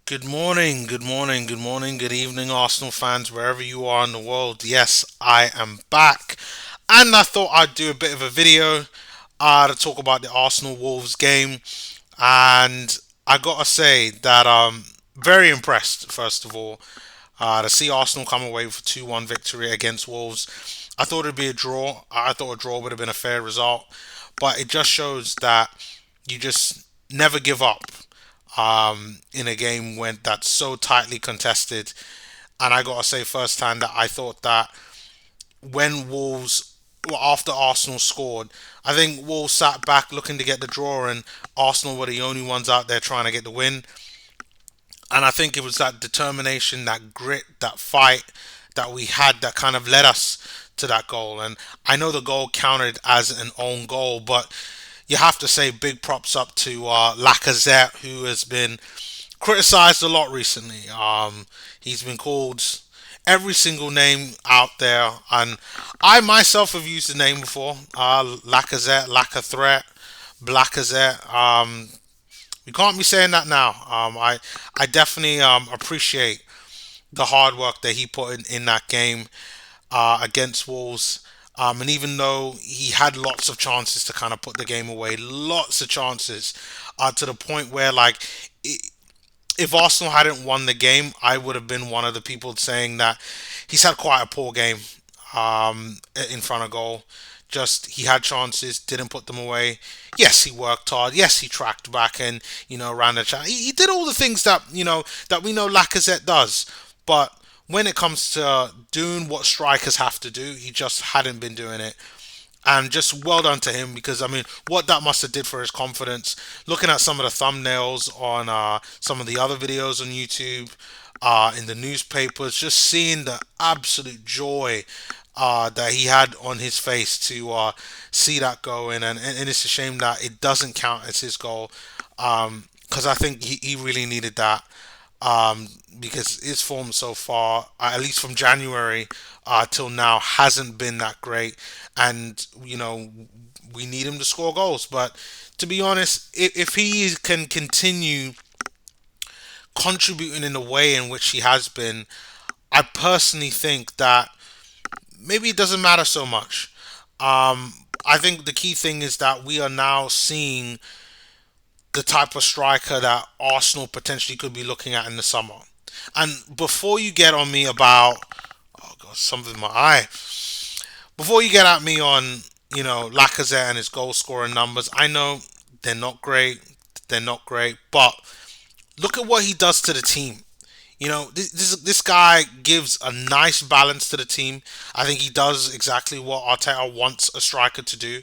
Good morning, good morning, good morning, good evening, Arsenal fans, wherever you are in the world. Yes, I am back. And I thought I'd do a bit of a video to talk about the Arsenal Wolves game. And I gotta say that very impressed, first of all, to see Arsenal come away with a 2-1 victory against Wolves. I thought it'd be a draw. I thought a draw would have been a fair result. But it just shows that you just never give up in a game when that's so tightly contested. And I gotta say firsthand that I thought that when Wolves, well, after Arsenal scored, I think Wolves sat back looking to get the draw, and Arsenal were the only ones out there trying to get the win. And I think it was that determination, that grit, that fight that we had that kind of led us to that goal. And I know the goal counted as an own goal, but you have to say big props up to Lacazette, who has been criticized a lot recently. He's been called every single name out there, and I myself have used the name before. Lacazette, Lacazette, Blackazette. You can't be saying that now. I definitely appreciate the hard work that he put in that game against Wolves. And even though he had lots of chances to kind of put the game away, lots of chances, to the point where like if Arsenal hadn't won the game, I would have been one of the people saying that he's had quite a poor game in front of goal. Just he had chances, didn't put them away. Yes, he worked hard. Yes, he tracked back and ran the chat. He did all the things that that we know Lacazette does. But when it comes to doing what strikers have to do, he just hadn't been doing it. And just well done to him because I mean, what that must have did for his confidence. Looking at some of the thumbnails on some of the other videos on YouTube, in the newspapers, just seeing the absolute joy that he had on his face to see that go in, and it's a shame that it doesn't count as his goal because I think he really needed that um, because his form so far, at least from January till now, hasn't been that great. And we need him to score goals. But to be honest, if he can continue contributing in the way in which he has been, I personally think that maybe it doesn't matter so much. I think the key thing is that we are now seeing the type of striker that Arsenal potentially could be looking at in the summer. And before you get on me about, oh god, something in my eye. Before you get at me on, Lacazette and his goal scoring numbers, I know they're not great. They're not great, but look at what he does to the team. This guy gives a nice balance to the team. I think he does exactly what Arteta wants a striker to do,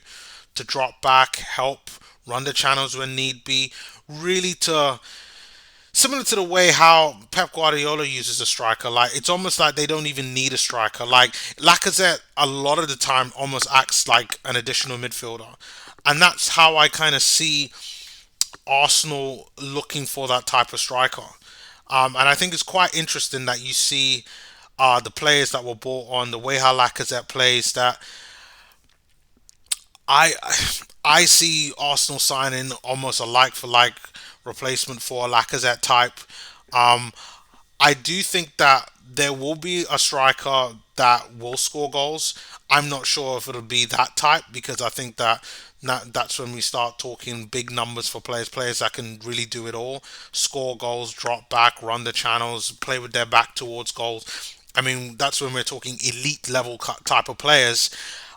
to drop back, help, run the channels when need be, really to similar to the way how Pep Guardiola uses a striker. Like it's almost like they don't even need a striker. Like Lacazette, a lot of the time, almost acts like an additional midfielder, and that's how I kind of see Arsenal looking for that type of striker. And I think it's quite interesting that you see the players that were brought on, the way how Lacazette plays. That I I see Arsenal signing almost a like for like replacement for a Lacazette type. Um, I do think that there will be a striker that will score goals. I'm not sure if it'll be that type because I think that that's when we start talking big numbers for players that can really do it all, score goals, drop back, run the channels, play with their back towards goals. I mean, that's when we're talking elite level type of players.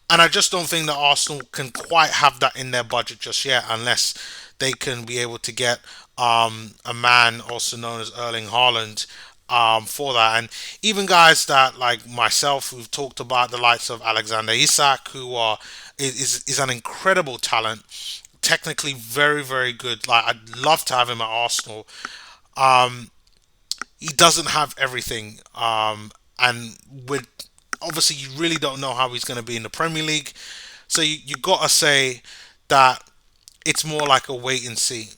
And I just don't think that Arsenal can quite have that in their budget just yet, unless they can be able to get a man also known as Erling Haaland for that. And even guys that like myself, who've talked about the likes of Alexander Isak, who is an incredible talent, technically very very good. Like I'd love to have him at Arsenal. Um, he doesn't have everything, and with obviously you really don't know how he's going to be in the Premier League. So you got to say that it's more like a wait and see.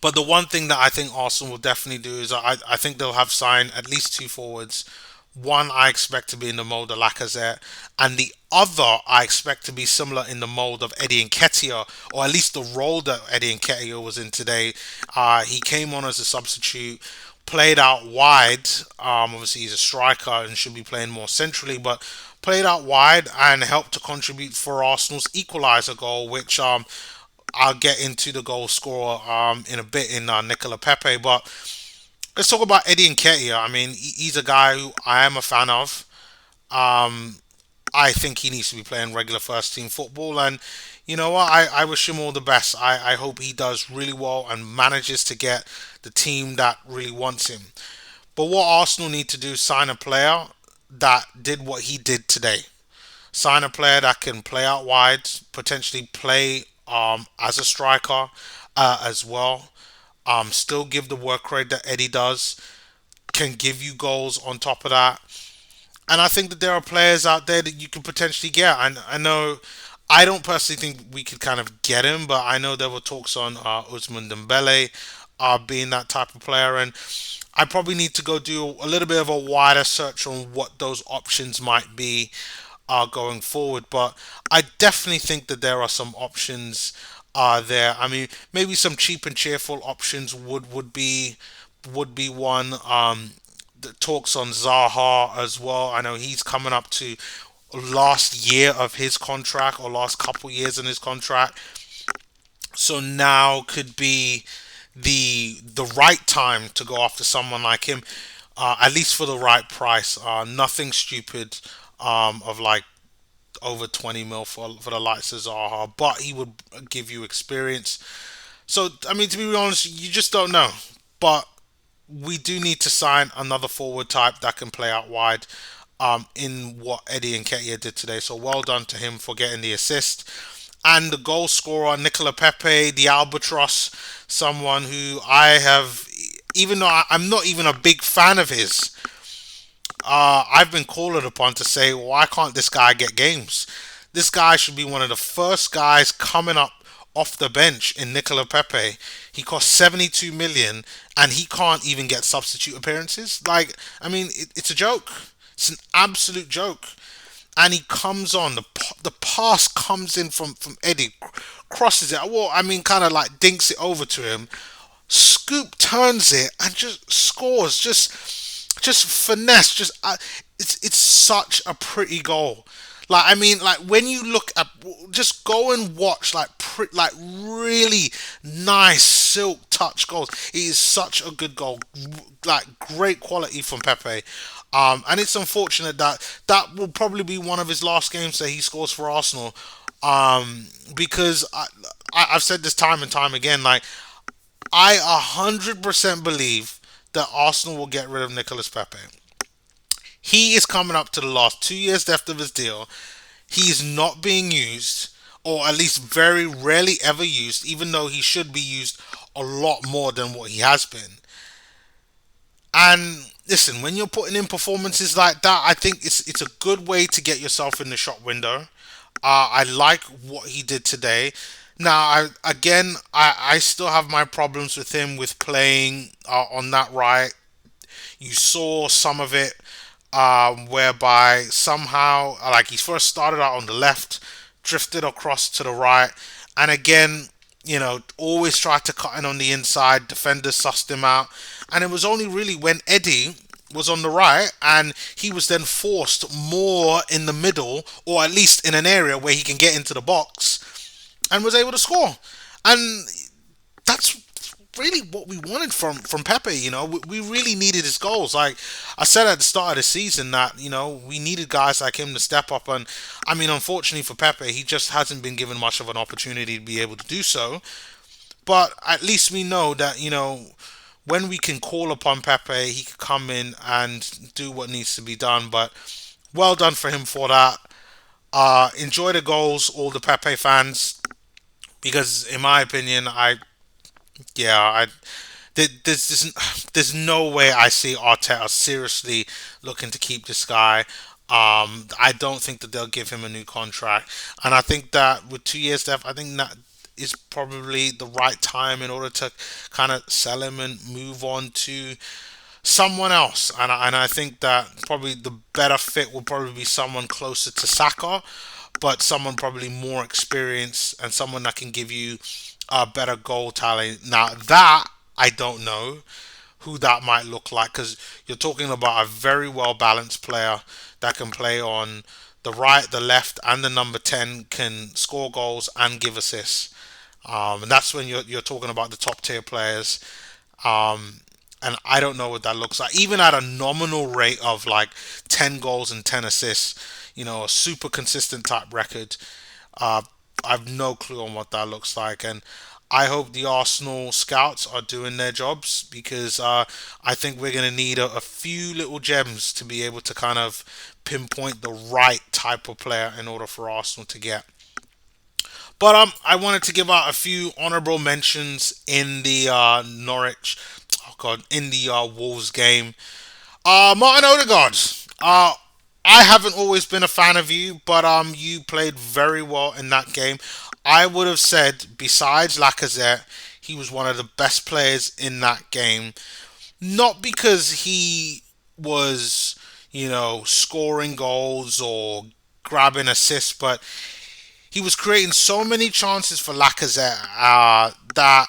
But the one thing that I think Arsenal will definitely do is I think they'll have signed at least two forwards, One I expect to be in the mold of Lacazette, and the other I expect to be similar in the mold of Eddie Nketiah, or at least the role that Eddie Nketiah was in today. He came on as a substitute, played out wide. Obviously, he's a striker and should be playing more centrally, but played out wide and helped to contribute for Arsenal's equaliser goal, which I'll get into the goal scorer in a bit in Nicolas Pepe. But let's talk about Eddie Nketiah. I mean, he's a guy who I am a fan of. Um, I think he needs to be playing regular first team football, and you know what? I wish him all the best. I hope he does really well and manages to get the team that really wants him. But what Arsenal need to do is sign a player that did what he did today. Sign a player that can play out wide, potentially play as a striker as well. Still give the work rate that Eddie does. Can give you goals on top of that. And I think that there are players out there that you can potentially get. And I know I don't personally think we could kind of get him, but I know there were talks on Usman Dembele being that type of player, and I probably need to go do a little bit of a wider search on what those options might be going forward. But I definitely think that there are some options there. I mean, maybe some cheap and cheerful options would be one. The talks on Zaha as well. I know he's coming up to last year of his contract or last couple years in his contract. So now could be the right time to go after someone like him, at least for the right price. Nothing stupid of like over 20 mil for the likes of Zaha, but he would give you experience. So I mean, to be honest, you just don't know. But we do need to sign another forward type that can play out wide. In what Eddie and Nketiah did today. So well done to him for getting the assist. And the goal scorer, Nicolas Pepe, the albatross, someone who I have, even though I'm not even a big fan of his, I've been called upon to say, why can't this guy get games? This guy should be one of the first guys coming up off the bench in Nicolas Pepe. He cost 72 million and he can't even get substitute appearances. Like, I mean, it's a joke. It's an absolute joke. And he comes on. The pass comes in from Eddie, crosses it. Well, I mean, kind of like dinks it over to him. Scoop turns it and just scores. Just finesse. It's such a pretty goal. Like, I mean, like when you look at, just go and watch like really nice silk touch goals. It is such a good goal, like great quality from Pepe. And it's unfortunate that that will probably be one of his last games that he scores for Arsenal. Because I've said this time and time again, like I 100% believe that Arsenal will get rid of Nicolas Pepe. He is coming up to the last 2 years left of his deal. He's not being used, or at least very rarely ever used, even though he should be used a lot more than what he has been. And listen, when you're putting in performances like that, I think it's a good way to get yourself in the shop window. I like what he did today. Now, I still have my problems with him with playing on that right. You saw some of it whereby somehow, like he first started out on the left, drifted across to the right, and again, always tried to cut in on the inside. Defenders sussed him out, and it was only really when Eddie was on the right and he was then forced more in the middle, or at least in an area where he can get into the box, and was able to score. And that's really what we wanted from Pepe. We really needed his goals. Like I said at the start of the season, that we needed guys like him to step up. And I mean, unfortunately for Pepe, he just hasn't been given much of an opportunity to be able to do so. But at least we know that when we can call upon Pepe, he can come in and do what needs to be done. But well done for him for that. Enjoy the goals, all the Pepe fans, because in my opinion, yeah, there's no way I see Arteta seriously looking to keep this guy. I don't think that they'll give him a new contract, and I think that with 2 years left, I think that is probably the right time in order to kind of sell him and move on to someone else, and I think that probably the better fit would probably be someone closer to Saka, but someone probably more experienced and someone that can give you a better goal tally. Now that I don't know who that might look like because you're talking about a very well balanced player that can play on the right, the left, and the number 10, can score goals and give assists. And that's when you're talking about the top tier players. Um, and I don't know what that looks like. Even at a nominal rate of like 10 goals and 10 assists, a super consistent type record, uh, I've no clue on what that looks like. And I hope the Arsenal scouts are doing their jobs because I think we're going to need a few little gems to be able to kind of pinpoint the right type of player in order for Arsenal to get. But I wanted to give out a few honourable mentions in the Norwich, oh god, in the Wolves game. Martin Odegaard. I haven't always been a fan of you, but you played very well in that game. I would have said, besides Lacazette, he was one of the best players in that game. Not because he was, scoring goals or grabbing assists, but he was creating so many chances for Lacazette that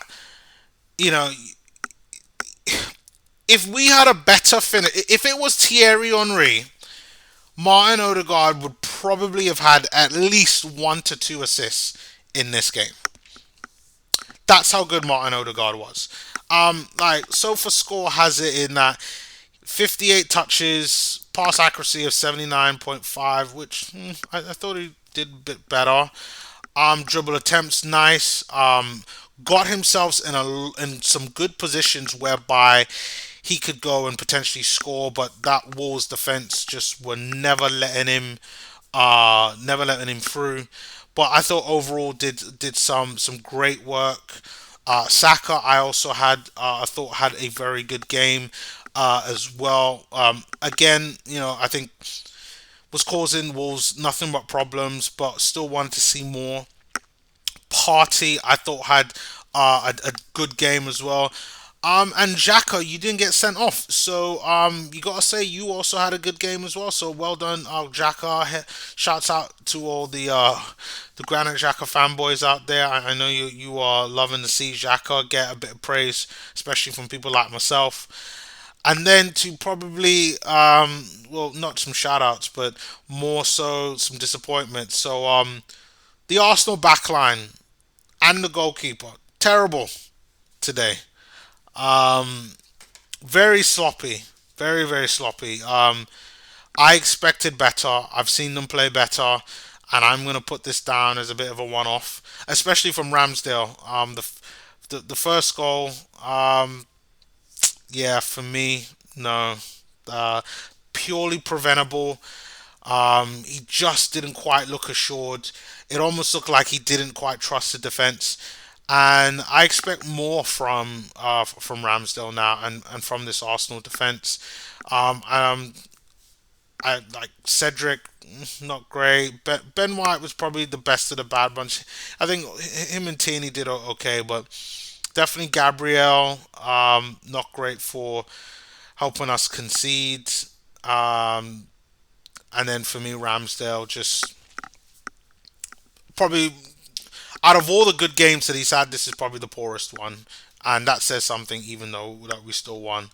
you know if we had a better finish, if it was Thierry Henry, Martin Odegaard would probably have had at least 1 to 2 assists in this game. That's how good Martin Odegaard was. Like Sofa Score has it in that 58 touches, pass accuracy of 79.5, which I thought he did a bit better. Dribble attempts nice. Got himself in some good positions whereby he could go and potentially score, but that Wolves defense just were never letting him through. But I thought overall did some great work. Saka, I thought had a very good game as well. Again, I think was causing Wolves nothing but problems, but still wanted to see more. Party, I thought had a good game as well. And Xhaka, you didn't get sent off, so you gotta say you also had a good game as well. So well done, Xhaka. Shouts out to all the Granite Xhaka fanboys out there. I know you are loving to see Xhaka get a bit of praise, especially from people like myself. And then to probably, well, not some shout outs, but more so some disappointment. So, the Arsenal backline and the goalkeeper, terrible today. Um, Very sloppy, very very sloppy. I expected better. I've seen them play better, and I'm gonna put this down as a bit of a one-off, especially from Ramsdale. The first goal, yeah, for me, no, uh, purely preventable. He just didn't quite look assured. It almost looked like he didn't quite trust the defense, and I expect more from Ramsdale now and from this Arsenal defense. I like Cedric, not great. Ben White was probably the best of the bad bunch. I think him and Tierney did okay, but definitely Gabriel, not great for helping us concede. Um, and then for me, Ramsdale just probably out of all the good games that he's had, this is probably the poorest one, and that says something. Even though that we still won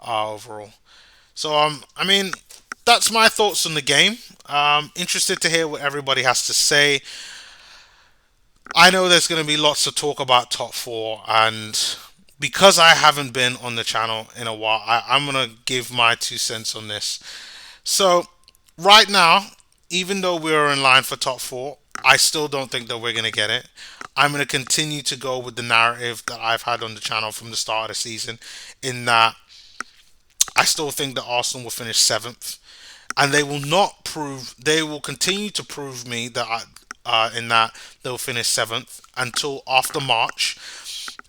overall. So I mean, that's my thoughts on the game. Interested to hear what everybody has to say. I know there's going to be lots of talk about top four, and because I haven't been on the channel in a while, I'm going to give my 2 cents on this. So, right now, even though we're in line for top four, I still don't think that we're going to get it. I'm going to continue to go with the narrative that I've had on the channel from the start of the season, in that I still think that Arsenal will finish seventh, and they will not prove. They will continue to prove me that in that they'll finish seventh until after March,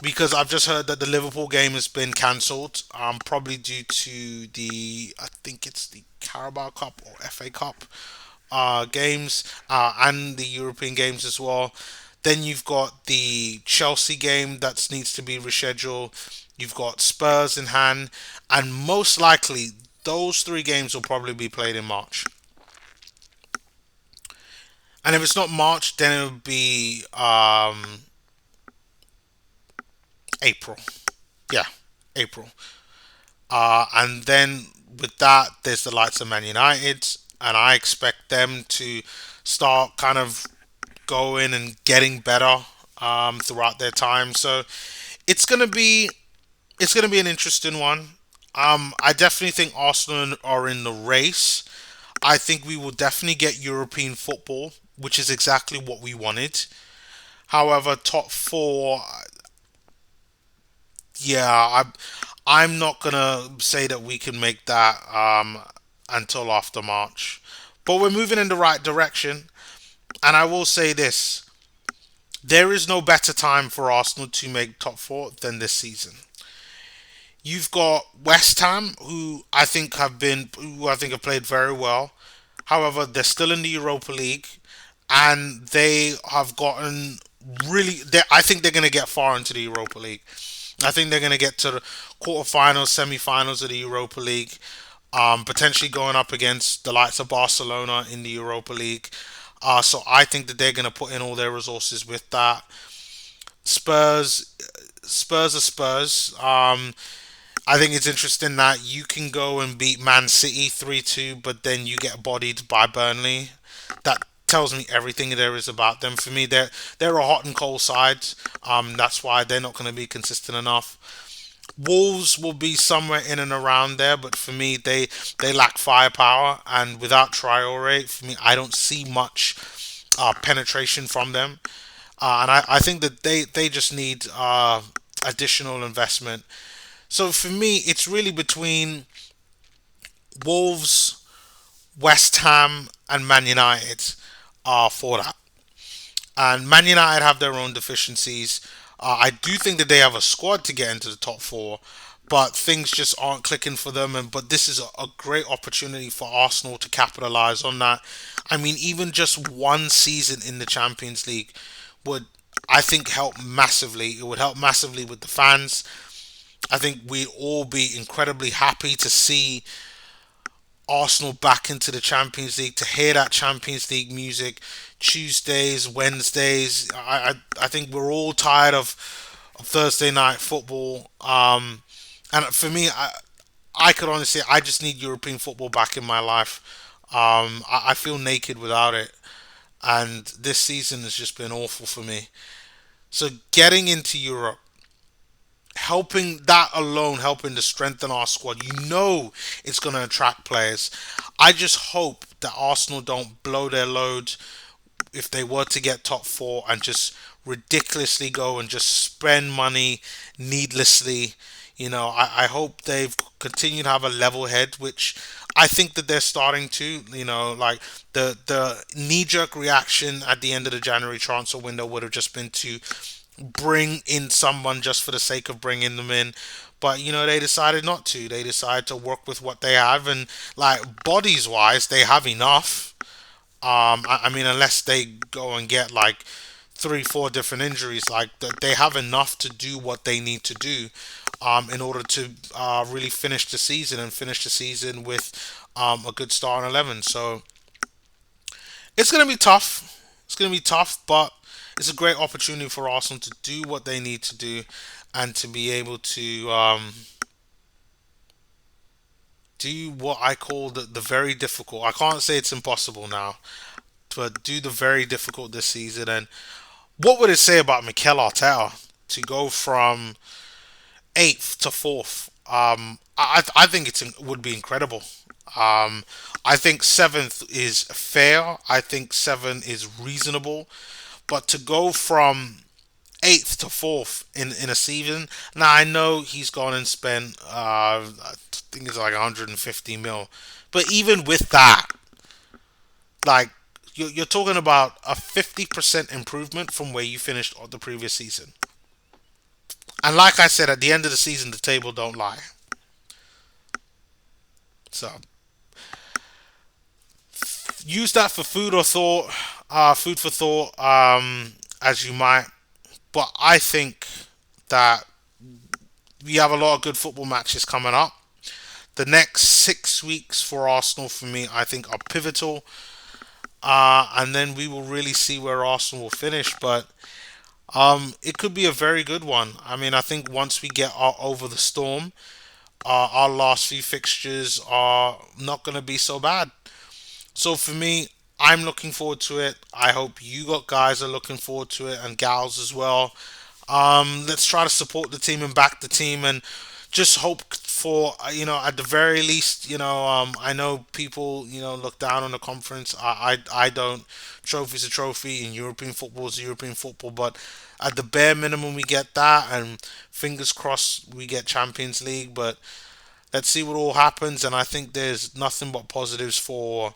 because I've just heard that the Liverpool game has been cancelled, probably due to I think it's the Carabao Cup or FA Cup games, and the European games as well. Then you've got the Chelsea game that needs to be rescheduled. You've got Spurs in hand, and most likely those three games will probably be played in March. And if it's not March, then it'll be April. Yeah, April. And then with that, there's the likes of Man United, and I expect them to start kind of going and getting better throughout their time. So it's gonna be it's gonna be an interesting one. I definitely think Arsenal are in the race. I think we will definitely get European football, which is exactly what we wanted. However, top four, yeah, I'm not gonna say that we can make that until after March. But we're moving in the right direction, and I will say this: there is no better time for Arsenal to make top four than this season. You've got West Ham, who I think have played very well. However, they're still in the Europa League, and they have gotten really. I think they're going to get far into the Europa League. I think they're going to get to the quarterfinals, semi-finals of the Europa League, potentially going up against the likes of Barcelona in the Europa League. So I think that they're going to put in all their resources with that. Spurs, Spurs are Spurs. I think it's interesting that you can go and beat Man City 3-2, but then you get bodied by Burnley. That tells me everything there is about them. For me, they're a hot and cold side. That's why they're not going to be consistent enough. Wolves will be somewhere in and around there, but for me, they lack firepower, and without Traore, for me, I don't see much penetration from them. And I think that they just need additional investment. So for me, it's really between Wolves, West Ham, and Man United for that. And Man United have their own deficiencies. I do think that they have a squad to get into the top four, but things just aren't clicking for them. And but this is a great opportunity for Arsenal to capitalize on that. I mean, even just one season in the Champions League would, I think, help massively. It would help massively with the fans. I think we'd all be incredibly happy to see Arsenal back into the Champions League, to hear that Champions League music Tuesdays, Wednesdays. I think we're all tired of Thursday night football. And for me, I could honestly, I just need European football back in my life. I feel naked without it. And this season has just been awful for me. So getting into Europe, helping that alone, helping to strengthen our squad, it's going to attract players. I just hope that Arsenal don't blow their load if they were to get top four and just ridiculously go and just spend money needlessly. I hope they've continued to have a level head, which I think that they're starting to. Like the knee jerk reaction at the end of the January transfer window would have just been to bring in someone just for the sake of bringing them in. But they decided not to. They decided to work with what they have, and like bodies wise, they have enough. I mean, unless they go and get like three, four different injuries, like they have enough to do what they need to do, in order to really finish the season and finish the season with a good start on 11. So it's gonna be tough. It's gonna be tough, but it's a great opportunity for Arsenal to do what they need to do and to be able to do what I call the very difficult. I can't say it's impossible now, but do the very difficult this season. And what would it say about Mikel Arteta to go from eighth to fourth? I think it would be incredible. I think seventh is fair. I think seven is reasonable. But to go from eighth to fourth in a season, now I know he's gone and spent, I think it's like 150 mil. But even with that, like you're talking about a 50% improvement from where you finished the previous season. And like I said, at the end of the season, the table don't lie. So use that for food or thought, food for thought, as you might. But I think that we have a lot of good football matches coming up. The next 6 weeks for Arsenal, for me, I think are pivotal. And then we will really see where Arsenal will finish. But it could be a very good one. I mean, I think once we get over the storm, our last few fixtures are not going to be so bad. So for me, I'm looking forward to it. I hope you got guys are looking forward to it and gals as well. Let's try to support the team and back the team and just hope for at the very least, I know people look down on the conference. I don't. Trophy's a trophy, and European football is European football. But at the bare minimum, we get that, and fingers crossed we get Champions League. But let's see what all happens. And I think there's nothing but positives for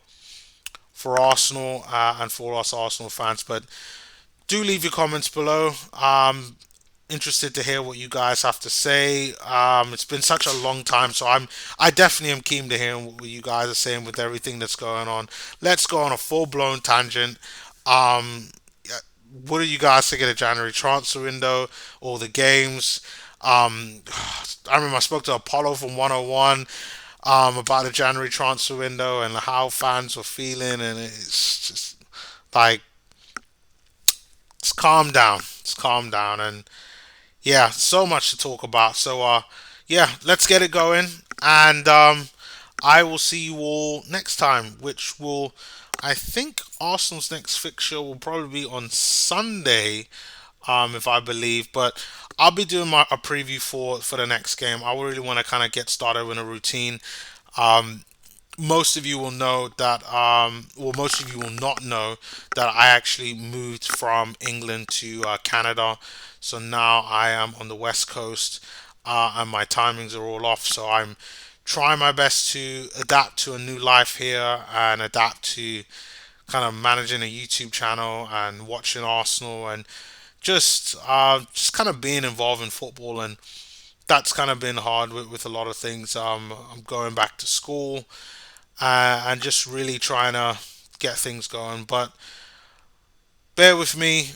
Arsenal and for us Arsenal fans. But do leave your comments below. Interested to hear what you guys have to say. It's been such a long time, so I definitely am keen to hear what you guys are saying with everything that's going on. Let's go on a full blown tangent. Um, yeah, what do you guys think of the January transfer window or the games? Um, I remember I spoke to Apollo from 101 about the January transfer window and how fans were feeling, and it's just like it's calm down. It's calm down, and yeah, so much to talk about. So yeah, let's get it going, and I will see you all next time, which will, I think Arsenal's next fixture will probably be on Sunday, if I believe. But I'll be doing a preview for the next game. I really want to kind of get started with a routine. Um, Most of you will know that, well, most of you will not know that I actually moved from England to Canada. So now I am on the West Coast, and my timings are all off. So I'm trying my best to adapt to a new life here and adapt to kind of managing a YouTube channel and watching Arsenal and just kind of being involved in football. And that's kind of been hard with a lot of things. I'm going back to school and just really trying to get things going. But bear with me.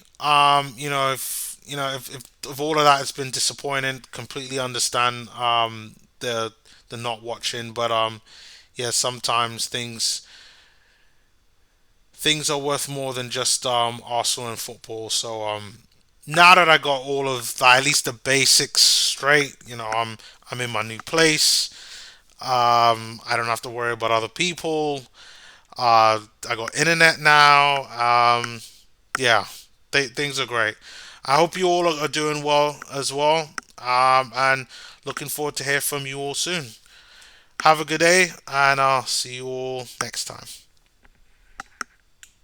If all of that has been disappointing, completely understand the not watching. But yeah, sometimes things are worth more than just Arsenal and football. So now that I got all of at least the basics straight, I'm in my new place. I don't have to worry about other people. I got internet now. Yeah, things are great. I hope you all are doing well as well. And looking forward to hear from you all soon. Have a good day, and I'll see you all next time.